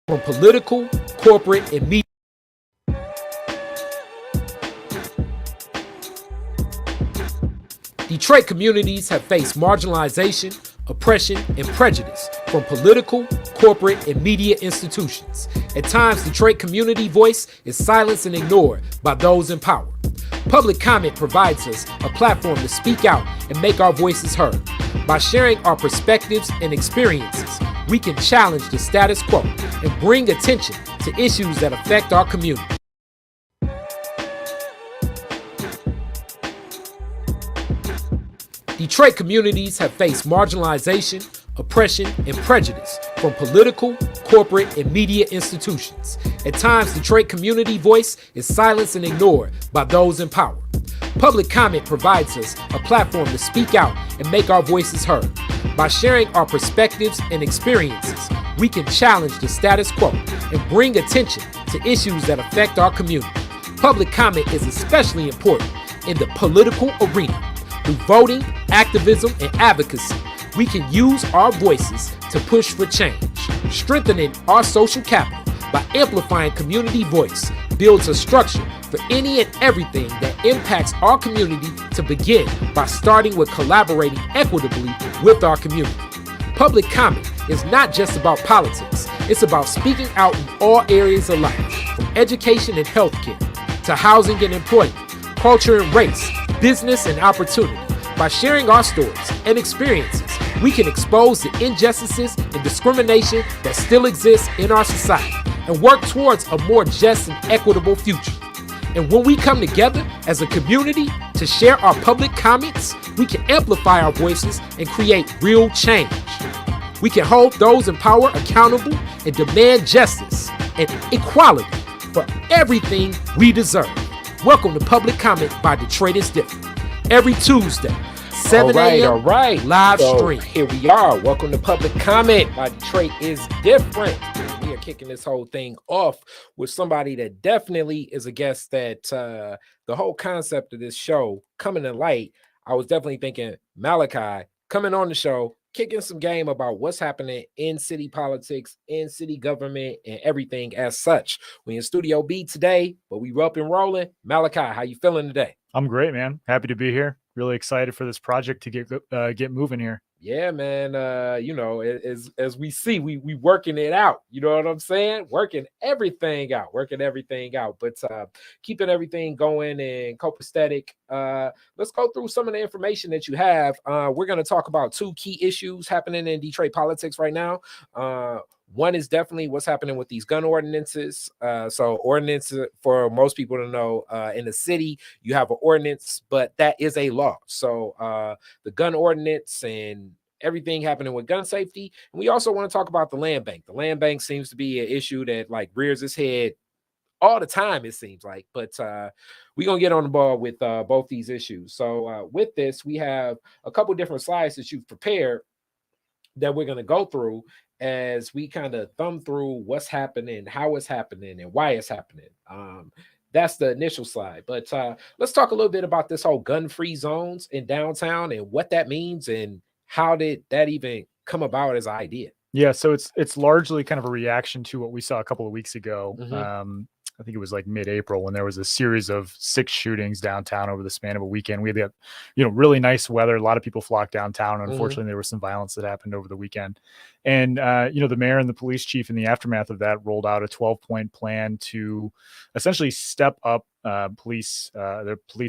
from political, corporate, and media. Detroit communities have faced marginalization, oppression, and prejudice from political, corporate, and media institutions. At times, Detroit community voice is silenced and ignored by those in power. Public comment provides us a platform to speak out and make our voices heard. By sharing our perspectives and experiences, we can challenge the status quo and bring attention to issues that affect our community. Detroit communities have faced marginalization, oppression, and prejudice from political, corporate, and media institutions. At times, Detroit community voice is silenced and ignored by those in power. Public comment provides us a platform to speak out and make our voices heard. By sharing our perspectives and experiences, we can challenge the status quo and bring attention to issues that affect our community. Public comment is especially important in the political arena. Through voting, activism, and advocacy, we can use our voices to push for change. Strengthening our social capital by amplifying community voice builds a structure for any and everything that impacts our community, to begin by starting with collaborating equitably with our community. Public comment is not just about politics, it's about speaking out in all areas of life, from education and healthcare to housing and employment, culture and race, business and opportunity. By sharing our stories and experiences, we can expose the injustices and discrimination that still exists in our society and work towards a more just and equitable future. And when we come together as a community to share our public comments, we can amplify our voices and create real change. We can hold those in power accountable and demand justice and equality for everything we deserve. Welcome to Public Comment by Detroit is Different. Every Tuesday, 7 a.m. All right. live stream. Here we are. Welcome to Public Comment by Detroit is Different. We are kicking this whole thing off with somebody that definitely is a guest that the whole concept of this show coming to light. I was definitely thinking Malachi coming on the show, kicking some game about what's happening in city politics, in city government, and everything as such. We in Studio B today, but we up and rolling. Malachi, how you feeling today? I'm great, man. Happy to be here. Really excited for this project to get moving here. Yeah, man. As we see, we working it out. You know what I'm saying? Working everything out. But keeping everything going and copacetic. Let's go through some of the information that you have. We're going to talk about two key issues happening in Detroit politics right now. One is definitely what's happening with these gun ordinances. So ordinances, for most people to know, in the city, you have an ordinance, but that is a law. So the gun ordinance and everything happening with gun safety. And we also want to talk about the land bank. The land bank seems to be an issue that like rears its head all the time, it seems like. But we're going to get on the ball with both these issues. So with this, we have a couple different slides that you've prepared that we're going to go through as we kind of thumb through what's happening, how it's happening, and why it's happening. That's the initial slide. But let's talk a little bit about this whole gun-free zones in downtown and what that means and how did that even come about as an idea? Yeah, so it's largely kind of a reaction to what we saw a couple of weeks ago. Mm-hmm. I think it was like mid-April when there was a series of 6 shootings downtown over the span of a weekend. We had, really nice weather. A lot of people flocked downtown. Unfortunately, there was some violence that happened over the weekend. And, the mayor and the police chief in the aftermath of that rolled out a 12-point plan to essentially step up their police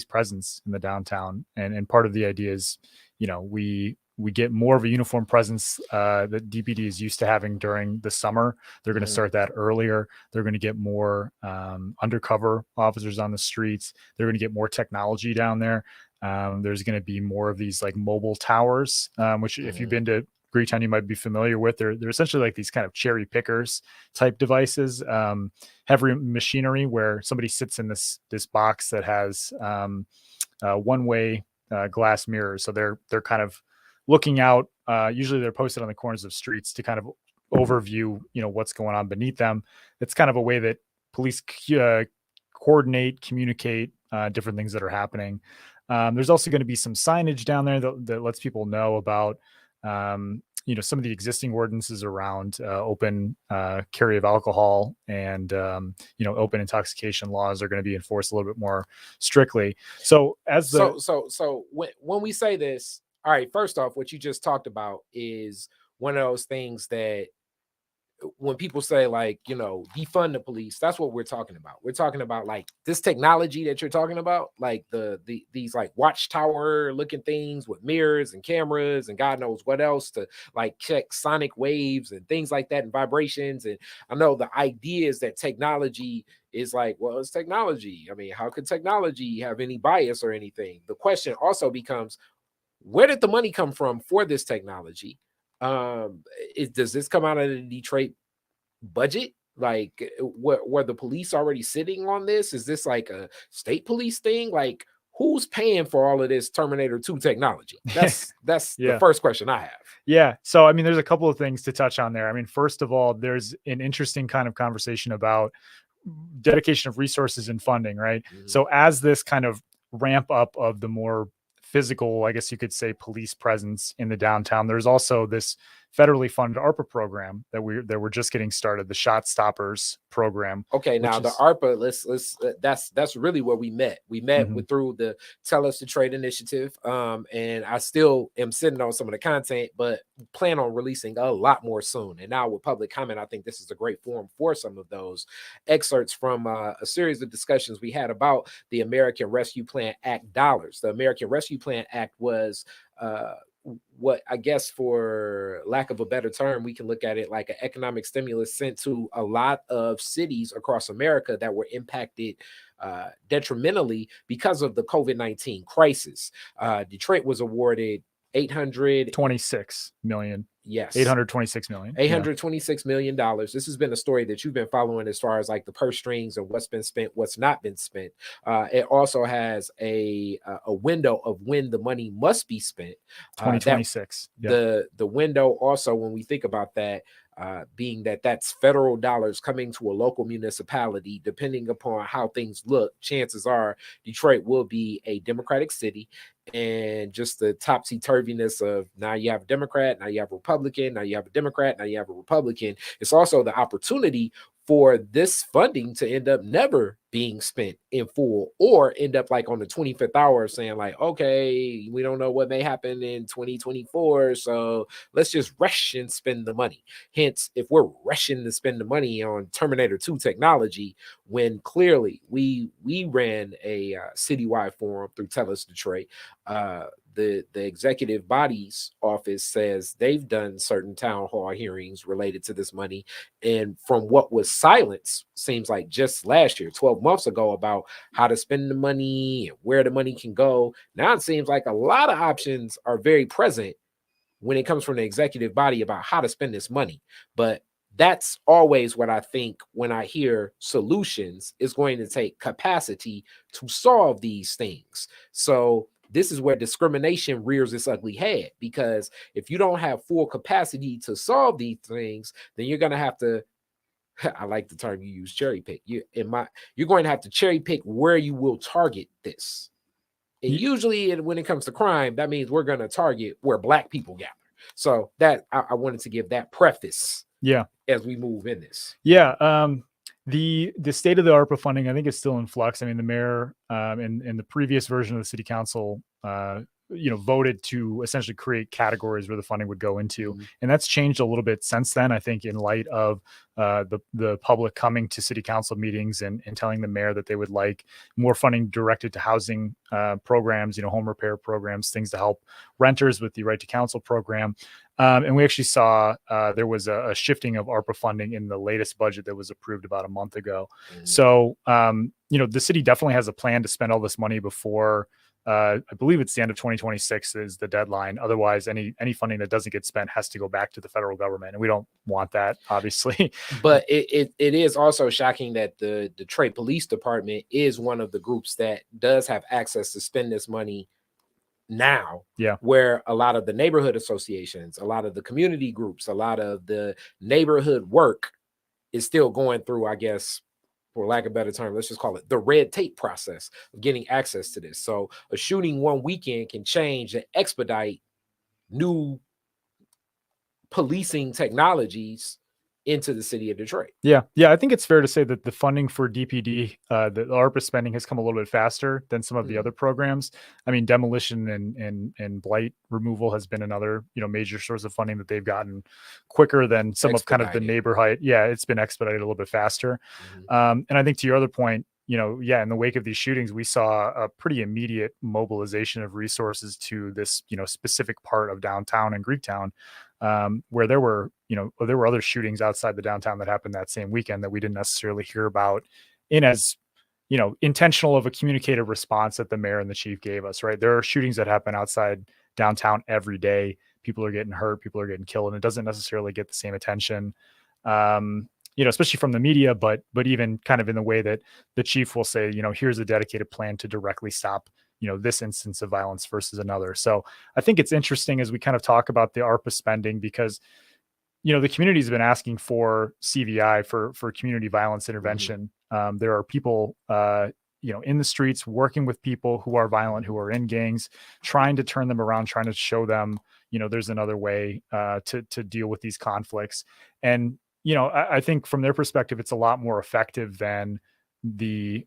presence in the downtown. And part of the idea is, we get more of a uniform presence that DPD is used to having during the summer. They're going to start that earlier. They're going to get more undercover officers on the streets. They're going to get more technology down there. There's going to be more of these like mobile towers, which if you've been to Greektown, you might be familiar with. They're essentially like these kind of cherry pickers type devices, heavy machinery where somebody sits in this box that has one-way glass mirrors. So they're kind of looking out. Usually they're posted on the corners of streets to kind of overview, what's going on beneath them. It's kind of a way that police coordinate, communicate different things that are happening. There's also going to be some signage down there that lets people know about some of the existing ordinances around open carry of alcohol and open intoxication laws are going to be enforced a little bit more strictly. So when we say this, all right, first off, what you just talked about is one of those things that when people say like, defund the police, that's what we're talking about. We're talking about like this technology that you're talking about, like these like watchtower looking things with mirrors and cameras and God knows what else to like check sonic waves and things like that and vibrations. And I know the idea is that technology is like, well, it's technology. I mean, how could technology have any bias or anything? The question also becomes, where did the money come from for this technology? Does this come out of the Detroit budget? Like, were the police already sitting on this? Is this like a state police thing? Like, who's paying for all of this Terminator 2 technology? That's the first question I have. Yeah. So, I mean, there's a couple of things to touch on there. I mean, first of all, there's an interesting kind of conversation about dedication of resources and funding, right? Mm-hmm. So as this kind of ramp up of the more physical, I guess you could say, police presence in the downtown, there's also this federally funded ARPA program that we're just getting started, the Shot Stoppers program. Okay, now the ARPA, let's that's really where we met. We met through the Tell Us to Trade initiative, and I still am sitting on some of the content, but plan on releasing a lot more soon. And now with public comment, I think this is a great forum for some of those excerpts from a series of discussions we had about the American Rescue Plan Act dollars. The American Rescue Plan Act was what I guess, for lack of a better term, we can look at it like an economic stimulus sent to a lot of cities across America that were impacted detrimentally because of the COVID-19 crisis. Detroit was awarded $826 million. Yes. $826 million. $826 million. This has been a story that you've been following as far as like the purse strings and what's been spent, what's not been spent. It also has a window of when the money must be spent. 2026. The window also, when we think about that, being that that's federal dollars coming to a local municipality, depending upon how things look, chances are Detroit will be a Democratic city. And just the topsy-turviness of now you have a Democrat, now you have a Republican, now you have a Democrat, now you have a Republican. It's also the opportunity for this funding to end up never being spent in full, or end up like on the 25th hour saying like, okay, we don't know what may happen in 2024, so let's just rush and spend the money. Hence, if we're rushing to spend the money on Terminator 2 technology, when clearly we ran a citywide forum through Tell Us Detroit, the executive body's office says they've done certain town hall hearings related to this money. And from what was silenced, seems like just last year, 12 months ago, about how to spend the money and where the money can go, now it seems like a lot of options are very present when it comes from the executive body about how to spend this money. But that's always what I think when I hear solutions is going to take capacity to solve these things. So this is where discrimination rears its ugly head, because if you don't have full capacity to solve these things, then you're going to have to, I like the term you use, cherry pick. You're going to have to cherry pick where you will target this. And usually when it comes to crime, that means we're going to target where Black people gather. So that I wanted to give that preface. Yeah. As we move in this. Yeah. The state of the ARPA funding, I think, is still in flux. I mean, the mayor in the previous version of the city council, voted to essentially create categories where the funding would go into, and that's changed a little bit since then. I think in light of the public coming to city council meetings and telling the mayor that they would like more funding directed to housing programs, home repair programs, things to help renters with the Right to Counsel program. And we actually saw there was a shifting of ARPA funding in the latest budget that was approved about a month ago. So, the city definitely has a plan to spend all this money before, I believe it's the end of 2026 is the deadline. Otherwise, any funding that doesn't get spent has to go back to the federal government. And we don't want that, obviously. But it is also shocking that the Detroit Police Department is one of the groups that does have access to spend this money now, where a lot of the neighborhood associations, a lot of the community groups, a lot of the neighborhood work is still going through, I guess, for lack of a better term, let's just call it the red tape process of getting access to this. So a shooting one weekend can change and expedite new policing technologies into the city of Detroit. Yeah. I think it's fair to say that the funding for DPD, the ARPA spending has come a little bit faster than some of the other programs. I mean, demolition and blight removal has been another, major source of funding that they've gotten quicker than some of kind of the neighborhood. Yeah, it's been expedited a little bit faster. And I think to your other point, in the wake of these shootings, we saw a pretty immediate mobilization of resources to this, specific part of downtown and Greektown, where there were other shootings outside the downtown that happened that same weekend that we didn't necessarily hear about in as, intentional of a communicative response that the mayor and the chief gave us, right? There are shootings that happen outside downtown every day. People are getting hurt, people are getting killed, and it doesn't necessarily get the same attention. Especially from the media, but even kind of in the way that the chief will say, here's a dedicated plan to directly stop, this instance of violence versus another. So I think it's interesting as we kind of talk about the ARPA spending, because, the community's been asking for CVI for community violence intervention. There are people, in the streets working with people who are violent, who are in gangs, trying to turn them around, trying to show them, there's another way to deal with these conflicts. And I think from their perspective, it's a lot more effective than the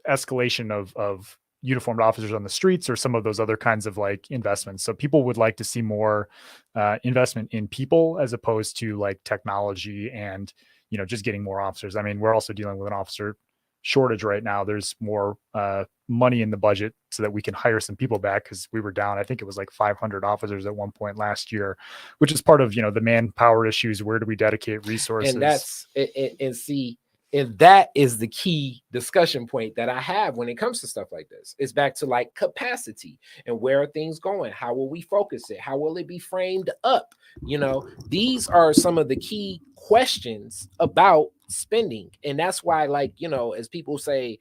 escalation of uniformed officers on the streets or some of those other kinds of like investments. So people would like to see more investment in people as opposed to like technology and, just getting more officers. I mean, we're also dealing with an officer shortage right now. There's more money in the budget so that we can hire some people back, because we were down, I think it was like 500 officers at one point last year, which is part of the manpower issues. Where do we dedicate resources? And that's and that is the key discussion point that I have when it comes to stuff like this. It's back to like capacity and where are things going? How will we focus it? How will it be framed up? These are some of the key questions about spending. And that's why, like, as people say,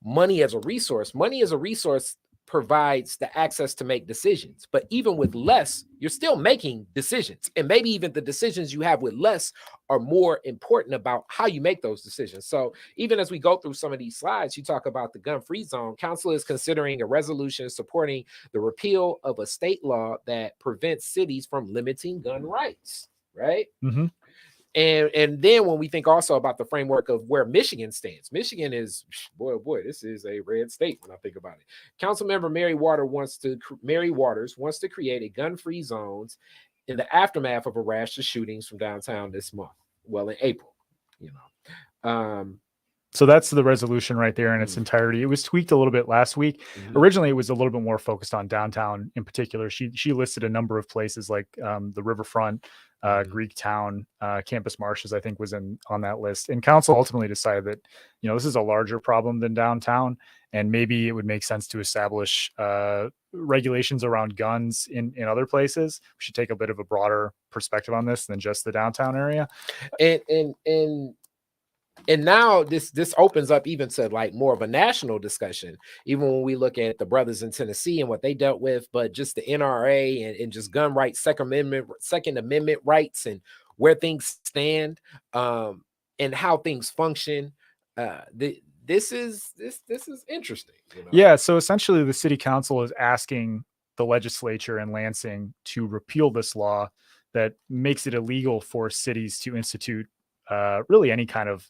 money as a resource provides the access to make decisions. But even with less, you're still making decisions. And maybe even the decisions you have with less are more important about how you make those decisions. So even as we go through some of these slides, you talk about the gun-free zone. Council is considering a resolution supporting the repeal of a state law that prevents cities from limiting gun rights, right? And then when we think also about the framework of where Michigan stands, Michigan is, boy, this is a red state when I think about it. Councilmember Mary Waters wants to create a gun-free zones in the aftermath of a rash of shootings from downtown this month. Well, in April, So that's the resolution right there in its entirety. It was tweaked a little bit last week. Originally, it was a little bit more focused on downtown in particular. She listed a number of places like the riverfront, Greektown, Campus Marshes, I think was on that list. And council ultimately decided that, this is a larger problem than downtown. And maybe it would make sense to establish regulations around guns in other places. We should take a bit of a broader perspective on this than just the downtown area. And now this opens up even to like more of a national discussion, even when we look at the brothers in Tennessee and what they dealt with, but just the NRA and just gun rights, Second Amendment rights, and where things stand, and how things function. This is interesting. Yeah. So essentially, the city council is asking the legislature in Lansing to repeal this law that makes it illegal for cities to institute really any kind of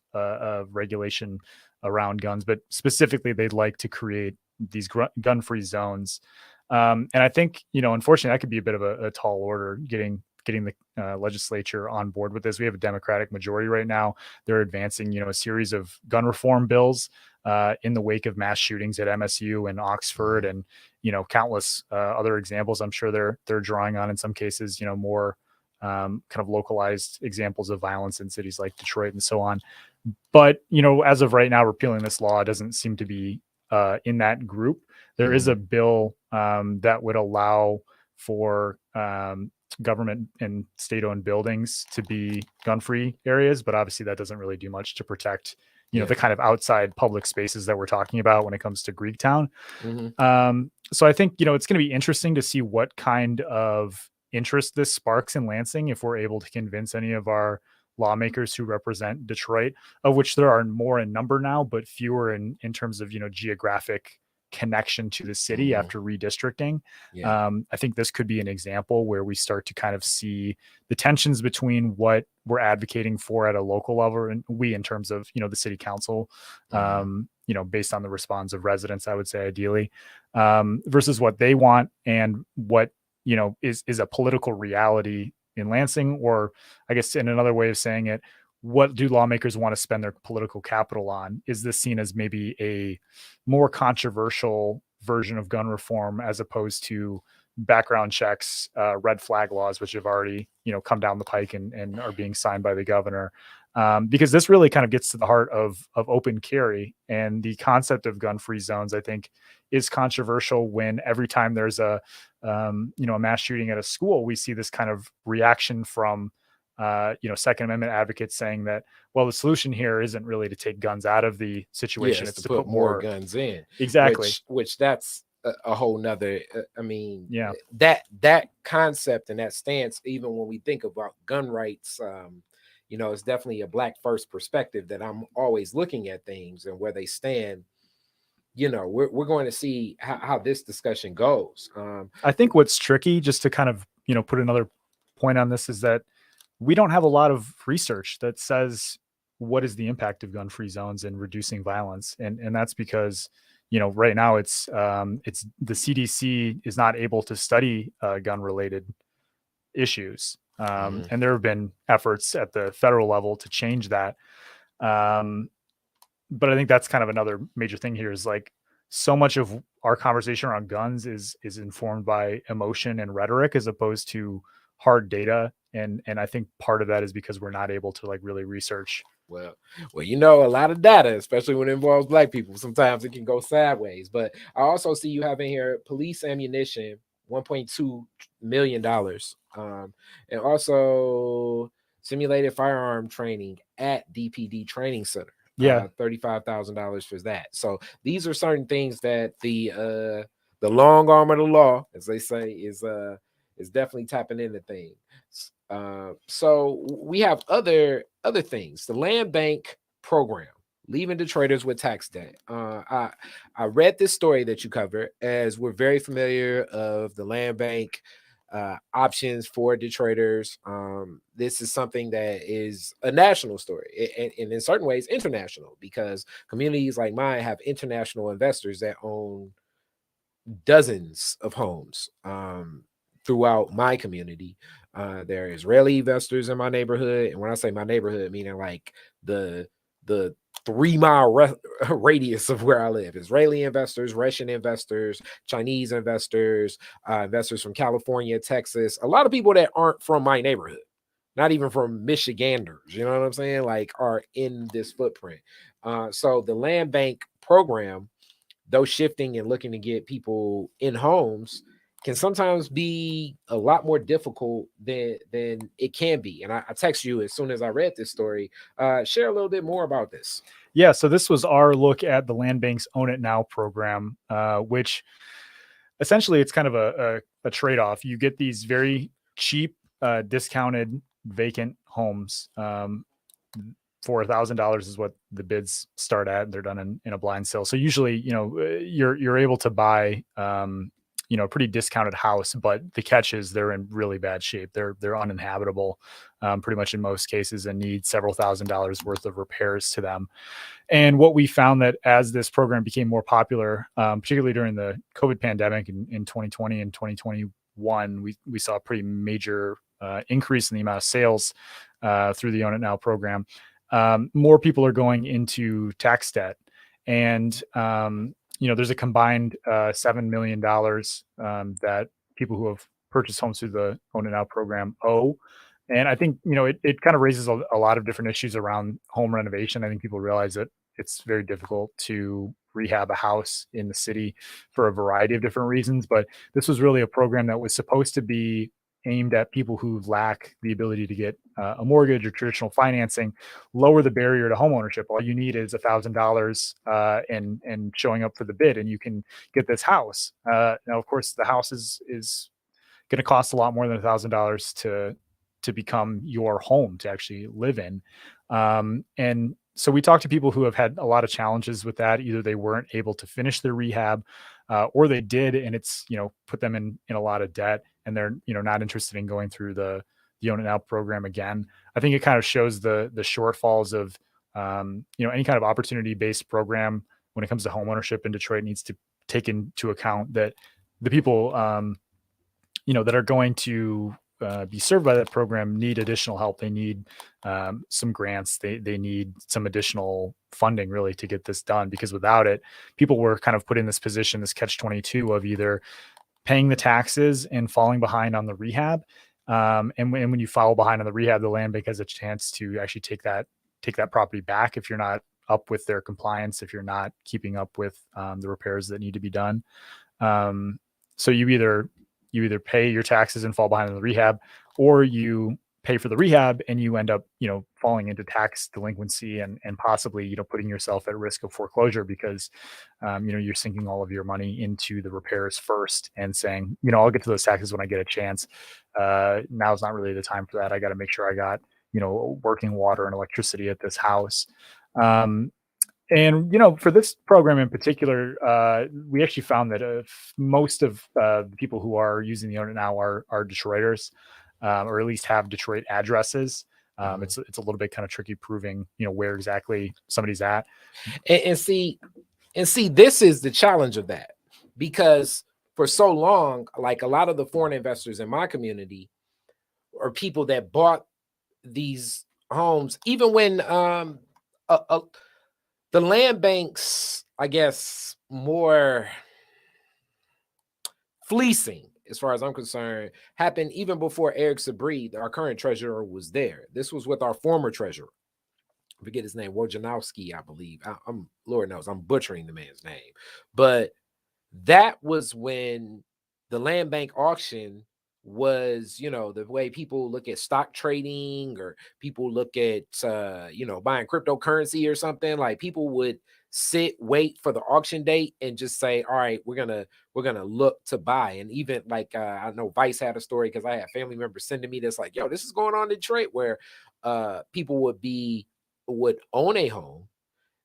regulation around guns, but specifically they'd like to create these gun-free zones. And I think, unfortunately, that could be a bit of a tall order getting the legislature on board with this. We have a Democratic majority right now. They're advancing, a series of gun reform bills in the wake of mass shootings at MSU and Oxford, and countless other examples. I'm sure they're drawing on in some cases, more kind of localized examples of violence in cities like Detroit and so on. But, as of right now, repealing this law doesn't seem to be in that group. There is a bill that would allow for government and state-owned buildings to be gun-free areas, but obviously that doesn't really do much to protect, the kind of outside public spaces that we're talking about when it comes to Greektown. So I think, it's going to be interesting to see what kind of interest this sparks in Lansing if we're able to convince any of our lawmakers who represent Detroit, of which there are more in number now, but fewer in terms of, geographic connection to the city after redistricting. Yeah. I think this could be an example where we start to kind of see the tensions between what we're advocating for at a local level, and we, in terms of, the city council, based on the response of residents, I would say ideally, versus what they want and what, is a political reality in Lansing, or I guess in another way of saying it, what do lawmakers want to spend their political capital on? Is this seen as maybe a more controversial version of gun reform as opposed to background checks, red flag laws, which have already, come down the pike and are being signed by the governor? Because this really kind of gets to the heart of open carry, and the concept of gun-free zones, I think, is controversial when every time there's a mass shooting at a school, we see this kind of reaction from Second Amendment advocates saying that, well, the solution here isn't really to take guns out of the situation. Yes, it's to put more guns in. Exactly. Which that's a whole nother, yeah, that concept and that stance, even when we think about gun rights, it's definitely a Black first perspective that I'm always looking at things and where they stand. We're going to see how this discussion goes. I think what's tricky, just to kind of, put another point on this, is that we don't have a lot of research that says what is the impact of gun-free zones in reducing violence. And that's because, right now it's the CDC is not able to study gun-related issues. And there have been efforts at the federal level to change that. But I think that's kind of another major thing here, is like, so much of our conversation around guns is informed by emotion and rhetoric as opposed to hard data. And I think part of that is because we're not able to like really research. Well, a lot of data, especially when it involves Black people, sometimes it can go sideways. But I also see you have in here police ammunition, $1.2 million, and also simulated firearm training at DPD Training Center. Yeah, $35,000 for that. So these are certain things that the long arm of the law, as they say, is definitely tapping into things. So we have other things. The land bank program, leaving Detroiters with tax debt. I read this story that you covered, as we're very familiar of the land bank options for Detroiters. This is something that is a national story, and in certain ways international, because communities like mine have international investors that own dozens of homes throughout my community. There are Israeli investors in my neighborhood, and when I say my neighborhood, meaning like the 3-mile radius of where I live. Israeli investors, Russian investors, Chinese investors, investors from California, Texas, a lot of people that aren't from my neighborhood, not even from Michiganders, you know what I'm saying? Like, are in this footprint. So the land bank program, though shifting and looking to get people in homes, can sometimes be a lot more difficult than it can be. And I text you as soon as I read this story. Share a little bit more about this. Yeah, so this was our look at the Land Bank's Own It Now program, which essentially it's kind of a trade-off. You get these very cheap, discounted vacant homes. For $1,000 is what the bids start at. They're done in a blind sale. So usually, you're able to buy, a pretty discounted house, but the catch is they're in really bad shape. They're uninhabitable, pretty much in most cases, and need several $1,000s worth of repairs to them. And what we found, that as this program became more popular, particularly during the COVID pandemic in 2020 and 2021, we saw a pretty major increase in the amount of sales through the Own It Now program. More people are going into tax debt, and there's a combined $7 million that people who have purchased homes through the Own It Now program owe. And I think, it kind of raises a lot of different issues around home renovation. I think people realize that it's very difficult to rehab a house in the city for a variety of different reasons. But this was really a program that was supposed to be aimed at people who lack the ability to get a mortgage or traditional financing, lower the barrier to homeownership. All you need is $1,000 and showing up for the bid, and you can get this house. Now, of course, the house is going to cost a lot more than $1,000 to become your home to actually live in. And So we talked to people who have had a lot of challenges with that. Either they weren't able to finish their rehab, or they did, and it's, put them in a lot of debt, and they're, not interested in going through the Own It Now program again. I think it kind of shows the shortfalls of, any kind of opportunity-based program when it comes to homeownership in Detroit needs to take into account that the people, that are going to be served by that program need additional help. They need some grants. They need some additional funding really to get this done, because without it, people were kind of put in this position, this catch-22 of either paying the taxes and falling behind on the rehab. And when you fall behind on the rehab, the land bank has a chance to actually take that property back if you're not up with their compliance, if you're not keeping up with the repairs that need to be done. So you either pay your taxes and fall behind on the rehab, or you pay for the rehab and you end up, falling into tax delinquency and possibly, putting yourself at risk of foreclosure because, you're sinking all of your money into the repairs first and saying, I'll get to those taxes when I get a chance. Now's not really the time for that. I got to make sure I got, working water and electricity at this house. And, for this program in particular, we actually found that most of the people who are using the Own It Now are Detroiters, or at least have Detroit addresses. It's a little bit kind of tricky proving, where exactly somebody's at. And see, this is the challenge of that, because for so long, like a lot of the foreign investors in my community are people that bought these homes, even when the land banks, I guess, more fleecing, as far as I'm concerned, happened even before Eric Sabri, our current treasurer, was there. This was with our former treasurer. I forget his name, Wojnarowski, I believe. I'm Lord knows I'm butchering the man's name. But that was when the land bank auction was, the way people look at stock trading, or people look at buying cryptocurrency or something. Like, people would wait for the auction date and just say, all right, we're gonna look to buy. And even like I know Vice had a story, because I had family members sending me this, like, yo, this is going on in Detroit, where people would own a home,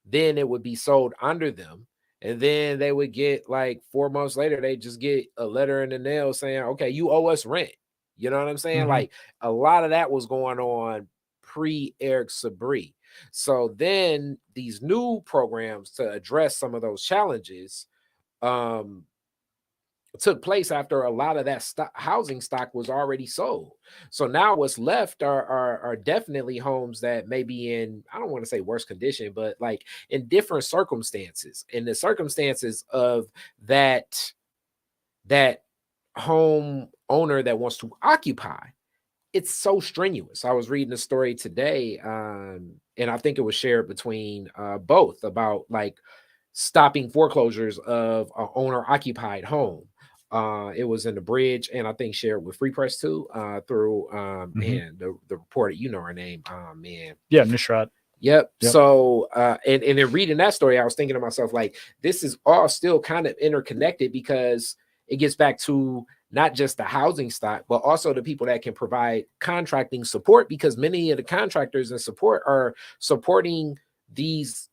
then it would be sold under them, and then they would get, like, 4 months later, they just get a letter in the mail saying, okay, you owe us rent. You know what I'm saying? Mm-hmm. Like, a lot of that was going on pre-Eric Sabri. So then these new programs to address some of those challenges took place after a lot of that housing stock was already sold. So now what's left are definitely homes that may be in, I don't want to say worse condition, but like in different circumstances. And the circumstances of that home owner that wants to occupy, it's so strenuous. I was reading a story today, and I think it was shared between both, about like stopping foreclosures of an owner occupied home. It was in the Bridge, and I think shared with Free Press too, through man, the reporter, her name, man. Yeah, Nishrat. Yep. So and in reading that story, I was thinking to myself, like, this is all still kind of interconnected, because it gets back to not just the housing stock, but also the people that can provide contracting support, because many of the contractors and support are supporting these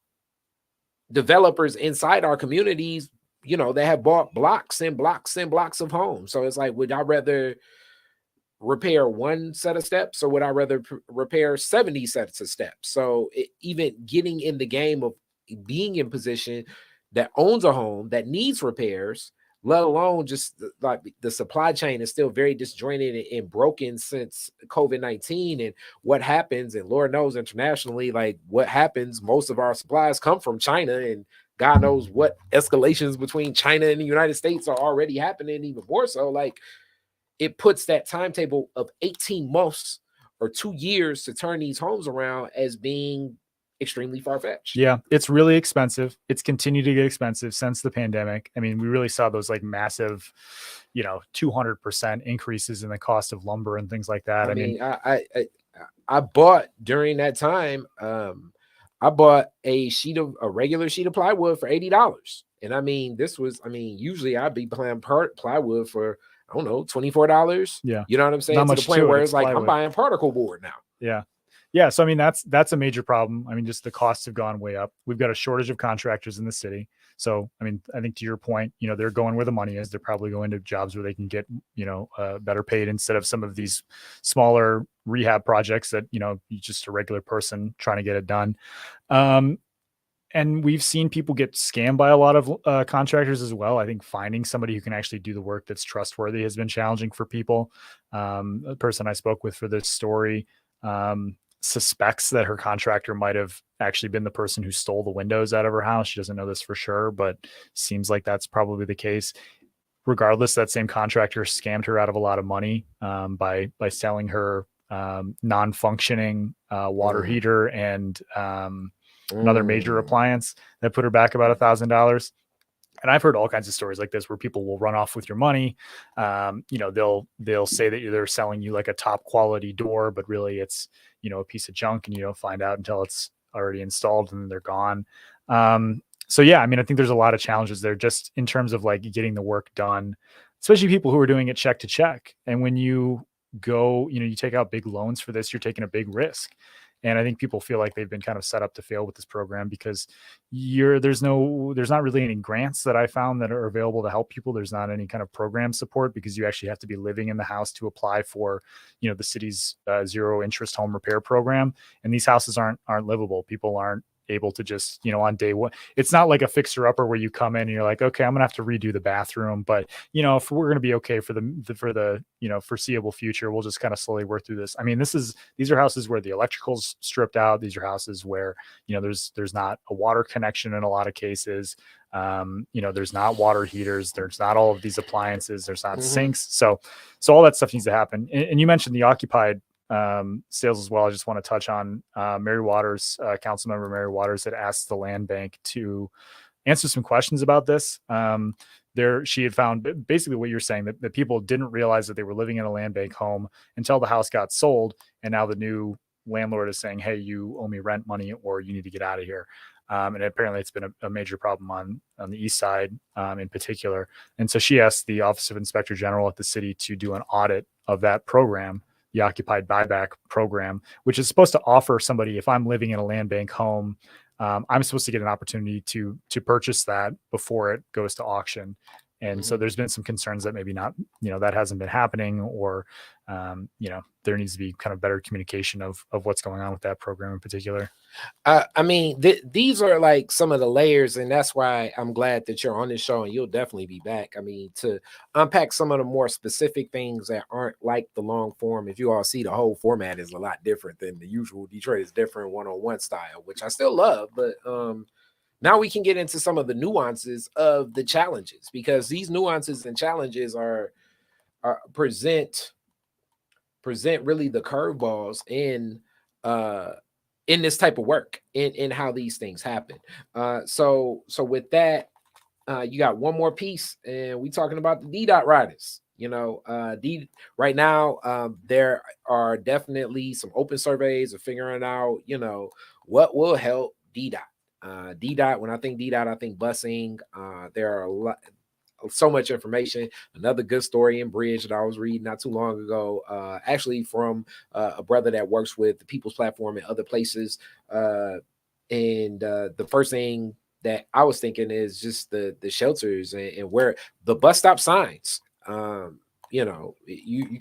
developers inside our communities, they have bought blocks and blocks and blocks of homes. So it's like, would I rather repair one set of steps, or would I rather repair 70 sets of steps? So even getting in the game of being in position that owns a home that needs repairs, let alone just like the supply chain is still very disjointed and broken since COVID-19, and what happens, and Lord knows internationally, like what happens, most of our supplies come from China, and God knows what escalations between China and the United States are already happening, even more so. Like, it puts that timetable of 18 months or 2 years to turn these homes around as being extremely far-fetched. Yeah, it's really expensive. It's continued to get expensive since the pandemic. I mean, we really saw those like massive, 200% increases in the cost of lumber and things like that. I bought during that time, I bought a regular sheet of plywood for $80. And I mean, usually I'd be buying plywood for, $24. Yeah. You know what I'm saying? Not to much the point to it, where it's it's like, plywood. I'm buying particle board now. Yeah. Yeah, so I mean that's a major problem. I mean, just the costs have gone way up. We've got a shortage of contractors in the city. So I mean, I think to your point, they're going where the money is. They're probably going to jobs where they can get better paid instead of some of these smaller rehab projects that you just a regular person trying to get it done. And we've seen people get scammed by a lot of contractors as well. I think finding somebody who can actually do the work that's trustworthy has been challenging for people. A person I spoke with for this story suspects that her contractor might have actually been the person who stole the windows out of her house. She doesn't know this for sure, but seems like that's probably the case. Regardless, that same contractor scammed her out of a lot of money by selling her non-functioning water heater and another major appliance that put her back about $1,000. And I've heard all kinds of stories like this where people will run off with your money. They'll say that they're selling you like a top quality door, but really it's a piece of junk, and you don't find out until it's already installed and they're gone. So yeah, I mean, I think there's a lot of challenges there just in terms of like getting the work done, especially people who are doing it check to check. And when you go, you take out big loans for this, you're taking a big risk. And I think people feel like they've been kind of set up to fail with this program because there's not really any grants that I found that are available to help people. There's not any kind of program support because you actually have to be living in the house to apply for, the city's zero interest home repair program. And these houses aren't livable. People aren't able to just, on day one, it's not like a fixer upper where you come in and you're like, okay, I'm gonna have to redo the bathroom, but if we're gonna be okay for the foreseeable future, we'll just kind of slowly work through this. I mean, these are houses where the electrical's stripped out. These are houses where there's not a water connection in a lot of cases. There's not water heaters, there's not all of these appliances, there's not sinks, so all that stuff needs to happen. And you mentioned the occupied sales as well. I just want to touch on Mary Waters, Councilmember Mary Waters, had asked the land bank to answer some questions about this. She had found basically what you're saying, that people didn't realize that they were living in a land bank home until the house got sold, and now the new landlord is saying, hey, you owe me rent money or you need to get out of here. And apparently it's been a major problem on the east side in particular. And so she asked the Office of Inspector General at the city to do an audit of that program, the occupied buyback program, which is supposed to offer somebody, if I'm living in a land bank home, I'm supposed to get an opportunity to purchase that before it goes to auction. And so there's been some concerns that maybe not, that hasn't been happening, or, there needs to be kind of better communication of what's going on with that program in particular. I mean, these are like some of the layers, and that's why I'm glad that you're on this show, and you'll definitely be back. I mean, to unpack some of the more specific things that aren't like the long form. If you all see, the whole format is a lot different than the usual Detroit is different one-on-one style, which I still love, but now we can get into some of the nuances of the challenges, because these nuances and challenges are present really the curveballs in this type of work, in how these things happen. So with that, you got one more piece, and we talking about the DDOT riders. Right now, there are definitely some open surveys of figuring out, what will help DDOT. DDOT, when I think DDOT, I think busing. There are so much information. Another good story in Bridge that I was reading not too long ago, actually from a brother that works with the People's Platform and other places. And the first thing that I was thinking is just the shelters and where the bus stop signs. You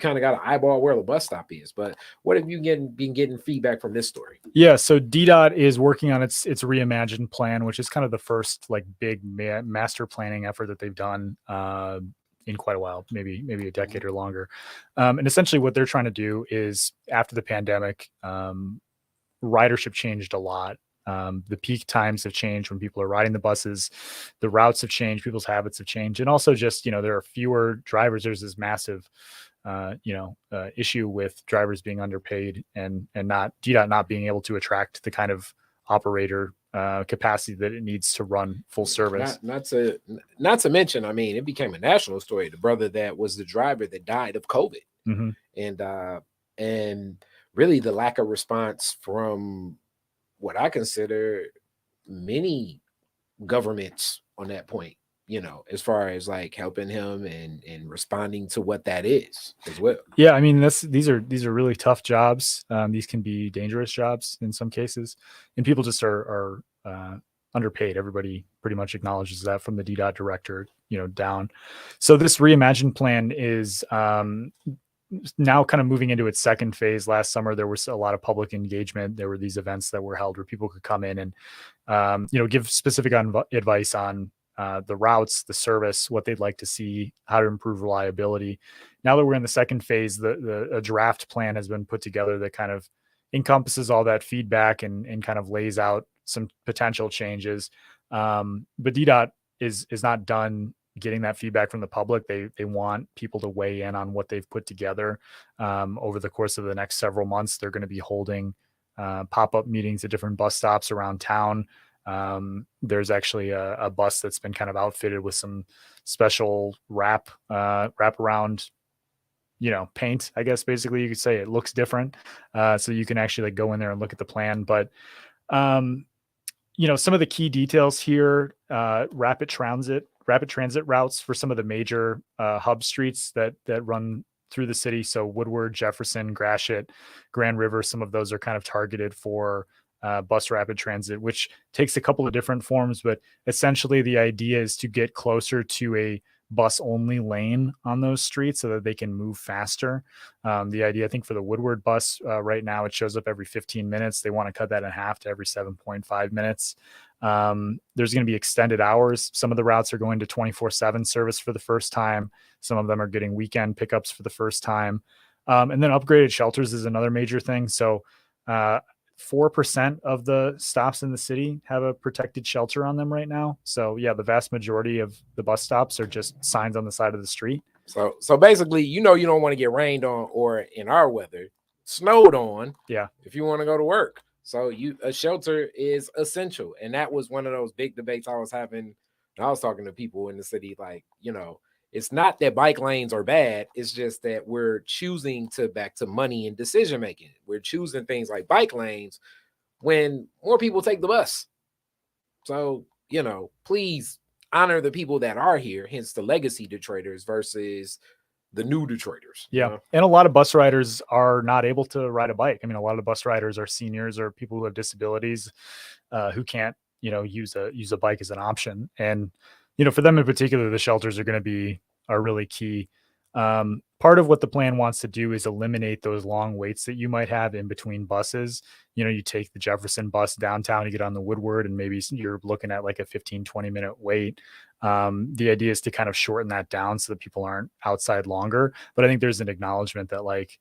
kind of got to eyeball where the bus stop is. But what have you been getting feedback from this story? Yeah, so DDOT is working on its reimagined plan, which is kind of the first like big master planning effort that they've done in quite a while, maybe a decade or longer. And essentially what they're trying to do is, after the pandemic, ridership changed a lot. The peak times have changed when people are riding the buses, the routes have changed, people's habits have changed. And also just, there are fewer drivers. There's this massive, issue with drivers being underpaid and not DDOT not being able to attract the kind of operator capacity that it needs to run full service. Not to mention, I mean, it became a national story. The brother that was the driver that died of COVID, and really the lack of response from what I consider many governments on that point. as far as like helping him and responding to what that is as well. Yeah, I mean, these are really tough jobs. These can be dangerous jobs in some cases, and people just are underpaid. Everybody pretty much acknowledges that, from the DDOT director, down. So this reimagined plan is now kind of moving into its second phase. Last summer, there was a lot of public engagement. There were these events that were held where people could come in and give specific advice on the routes, the service, what they'd like to see, how to improve reliability. Now that we're in the second phase, a draft plan has been put together that kind of encompasses all that feedback and kind of lays out some potential changes. But DDOT is not done getting that feedback from the public. They want people to weigh in on what they've put together. Over the course of the next several months, they're going to be holding pop-up meetings at different bus stops around town. There's actually a bus that's been kind of outfitted with some special wrap around, paint, I guess. Basically, you could say it looks different. So you can actually like go in there and look at the plan. But, some of the key details here, rapid transit routes for some of the major hub streets that run through the city. So Woodward, Jefferson, Gratiot, Grand River, some of those are kind of targeted for bus rapid transit, which takes a couple of different forms, but essentially the idea is to get closer to a bus only lane on those streets so that they can move faster. The idea, I think, for the Woodward bus right now, it shows up every 15 minutes. They want to cut that in half to every 7.5 minutes. There's going to be extended hours. Some of the routes are going to 24/7 service for the first time. Some of them are getting weekend pickups for the first time. And then upgraded shelters is another major thing. So 4% of the stops in the city have a protected shelter on them right now. So yeah, the vast majority of the bus stops are just signs on the side of the street. So basically, you don't want to get rained on, or in our weather, snowed on. Yeah. If you want to go to work. So a shelter is essential. And that was one of those big debates I was having. I was talking to people in the city, like, it's not that bike lanes are bad. It's just that we're choosing back to money and decision making. We're choosing things like bike lanes when more people take the bus. So, please honor the people that are here, hence the legacy Detroiters versus the new Detroiters. Yeah. And a lot of bus riders are not able to ride a bike. I mean, a lot of bus riders are seniors or people who have disabilities who can't, use a bike as an option. And for them in particular, the shelters are really key. Part of what the plan wants to do is eliminate those long waits that you might have in between buses. You take the Jefferson bus downtown, you get on the Woodward, and maybe you're looking at like a 15-20 minute wait. The idea is to kind of shorten that down so that people aren't outside longer. But I think there's an acknowledgement that like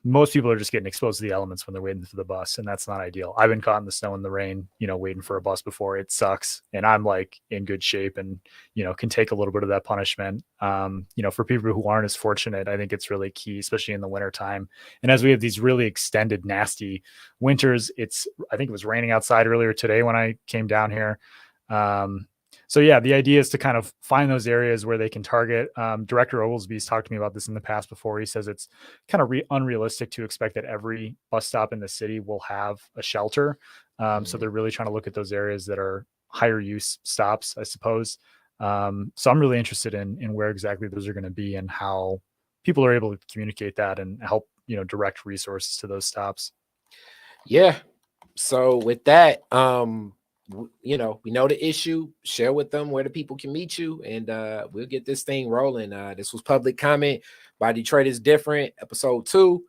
most people are just getting exposed to the elements when they're waiting for the bus, and that's not ideal. I've been caught in the snow and the rain, waiting for a bus before. It sucks, and I'm like in good shape and, can take a little bit of that punishment. For people who aren't as fortunate, I think it's really key, especially in the winter time. And as we have these really extended, nasty winters, I think it was raining outside earlier today when I came down here. So yeah, the idea is to kind of find those areas where they can target. Director Oglesby's talked to me about this in the past before. He says it's kind of unrealistic to expect that every bus stop in the city will have a shelter. So they're really trying to look at those areas that are higher use stops, I suppose. So I'm really interested in where exactly those are going to be and how people are able to communicate that and help, direct resources to those stops. Yeah. So with that, we know the issue. Share with them where the people can meet you, and we'll get this thing rolling. This was Public Comment by Detroit is Different, episode 2.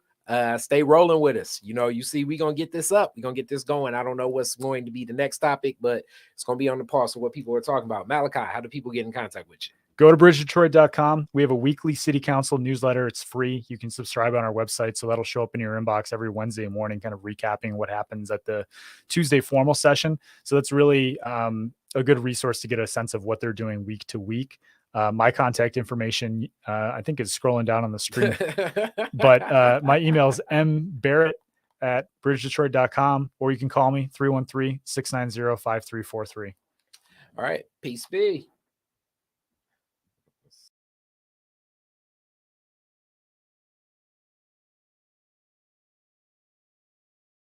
Stay rolling with us. You see, we're gonna get this up. We're gonna get this going. I don't know what's going to be the next topic, but it's gonna be on the pulse of what people are talking about. Malachi, how do people get in contact with you? Go to bridgedetroit.com. We have a weekly city council newsletter. It's free. You can subscribe on our website. So that'll show up in your inbox every Wednesday morning, kind of recapping what happens at the Tuesday formal session. So that's really a good resource to get a sense of what they're doing week to week. My contact information, I think, is scrolling down on the screen. But my email is mbarrett@bridgedetroit.com, or you can call me 313-690-5343. All right. Peace be.